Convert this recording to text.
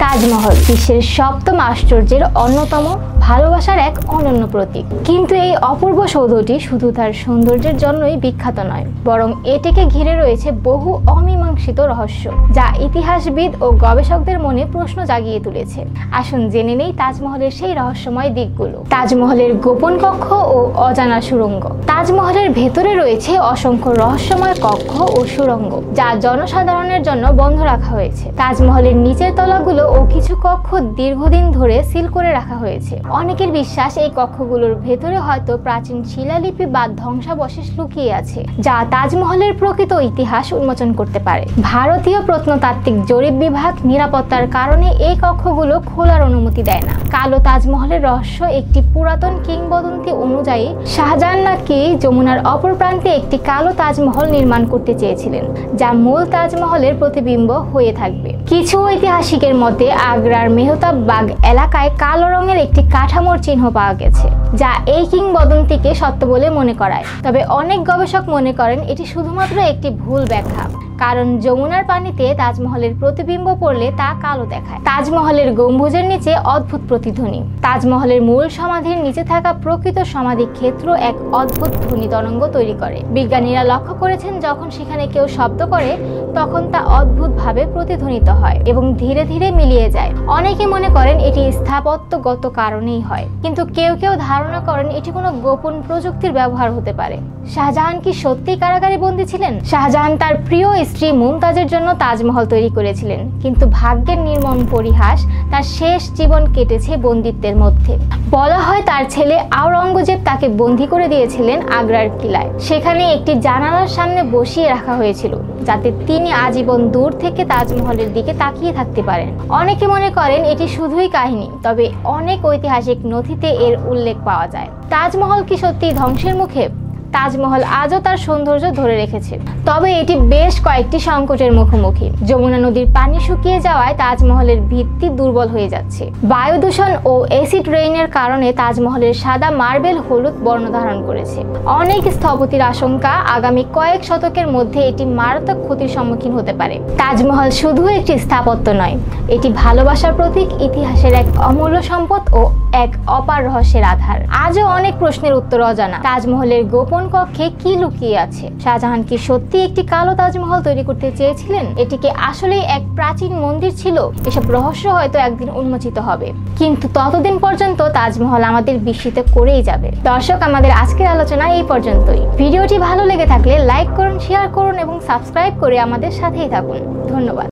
তাজমহল বিশ্বের সপ্তম আশ্চর্যের অন্যতম, ভালোবাসার এক অনন্য প্রতীক। কিন্তু এই অপূর্ব সৌধটি শুধু তার সৌন্দর্যের জন্যই বিখ্যাত নয়, বরং এটিকে ঘিরে রয়েছে বহু অমীমাংসিত রহস্য, যা ইতিহাসবিদ ও গবেষকদের মনে প্রশ্ন জাগিয়ে তুলেছে। আসুন জেনে নেই তাজমহলের সেই রহস্যময় দিকগুলো। তাজমহলের গোপন কক্ষ ও অজানা সুড়ঙ্গ। তাজমহলের ভেতরে রয়েছে অসংখ্য রহস্যময় কক্ষ ও সুড়ঙ্গ, যা জনসাধারণের জন্য বন্ধ রাখা হয়েছে। তাজমহলের নিচের তলাগুলো ও কিছু কক্ষ দীর্ঘদিন ধরে সিল করে রাখা হয়েছে। অনেকের বিশ্বাস এই কক্ষগুলোর ভেতরে হয়তো প্রাচীন শিলালিপি বা ধ্বংসাবশেষ লুকিয়ে আছে, যা তাজমহলের প্রকৃত ইতিহাস উন্মোচন করতে পারে। ভারতীয় প্রত্নতাত্ত্বিক জরিপ বিভাগ নিরাপত্তার কারণে এই কক্ষগুলো খোলার অনুমতি দেয় না। কালো তাজমহলের রহস্য। একটি পুরাতন কিংবদন্তি অনুযায়ী শাহজাহান নাকি যমুনার অপর প্রান্তে একটি কালো তাজমহল নির্মাণ করতে চেয়েছিলেন, যা মূল তাজমহলের প্রতিবিম্ব হয়ে থাকবে। কিছু ঐতিহাসিকের মতে আগ্রার মেহতাব বাগ এলাকায় কালো রঙের একটি কাঠামোর চিহ্ন পাওয়া গেছে, যা এই কিংবদন্তিকে সত্য বলে মনে করায়। তবে অনেক গবেষক মনে করেন এটি শুধুমাত্র একটি ভুল ব্যাখ্যা, কারণ যমুনার পানিতে তাজমহলের প্রতিবিম্ব পড়লে তা কালো দেখায়। তাজমহলের গম্বুজের নিচে অদ্ভুত প্রতিধ্বনি। তাজমহলের মূল সমাধির নিচে থাকা প্রকৃত সমাধি ক্ষেত্র এক অদ্ভুত ধ্বনি তরঙ্গ তৈরি করে। বিজ্ঞানীরা লক্ষ্য করেছেন যখন সেখানে কেউ শব্দ করে তখন তা অদ্ভুতভাবে প্রতিধ্বনিত হয় এবং ধীরে ধীরে মিলিয়ে যায়। অনেকে মনে করেন এটি স্থাপত্যগত কারণেই হয়, কিন্তু কেউ কেউ ধারণা করেন এটি কোনো গোপন প্রযুক্তির ব্যবহার হতে পারে। শাহজাহান কি সত্যি কারাগারে বন্দী ছিলেন? শাহজাহান তার প্রিয় স্ত্রী মুমতাজের জন্য তাজমহল তৈরি করেছিলেন, কিন্তু ভাগ্যের নির্মম পরিহাস, তার শেষ জীবন কেটেছে বন্দিত্বের মধ্যে। বলা হয় তার ছেলে আওরঙ্গজেব তাকে বন্দী করে দিয়েছিলেন আগ্রার কিলায়। সেখানে একটি জানালার সামনে বসিয়ে রাখা হয়েছিল, যাতে তিনি আজীবন দূর থেকে তাজমহলের দিকে তাকিয়ে থাকতে পারেন। অনেকে মনে করেন এটি শুধুই কাহিনী, তবে অনেক ঐতিহাসিক নথিতে এর উল্লেখ পাওয়া যায়। তাজমহল কি সত্যি ধ্বংসের মুখে? তাজমহল আজও তার সৌন্দর্য ধরে রেখেছে, তবে এটি বেশ কয়েকটি সংকটের মুখোমুখি। যমুনা নদীর পানি শুকিয়ে যাওয়ায় তাজমহলের ভিত্তি দুর্বল হয়ে যাচ্ছে। বায়ু দূষণ ও অ্যাসিড রেইনের কারণে তাজমহলের সাদা মার্বেল হলুদ বর্ণ ধারণ করেছে। অনেক স্থপতির আশঙ্কা আগামী কয়েক শতকের মধ্যে এটি মারাত্মক ক্ষতির সম্মুখীন হতে পারে। তাজমহল শুধু একটি স্থাপত্য নয়, এটি ভালোবাসার প্রতীক, ইতিহাসের এক অমূল্য সম্পদ ও এক অপার রহস্যের আধার। আজও অনেক প্রশ্নের উত্তর অজানা। তাজমহলের গোপন কক্ষে কি লুকিয়ে আছে? শাহজাহান কি সত্যি একটি কালো তাজমহল তৈরি করতে চেয়েছিলেন? এটিকে আসলে এক প্রাচীন মন্দির ছিল? এসব রহস্য হয়তো একদিন উন্মোচিত হবে, কিন্তু ততদিন পর্যন্ত তাজমহল আমাদের বিস্মিত করেই যাবে। দর্শক, আমাদের আজকের আলোচনা এই পর্যন্তই। ভিডিওটি ভালো লেগে থাকলে লাইক করুন, শেয়ার করুন এবং সাবস্ক্রাইব করে আমাদের সাথেই থাকুন। ধন্যবাদ।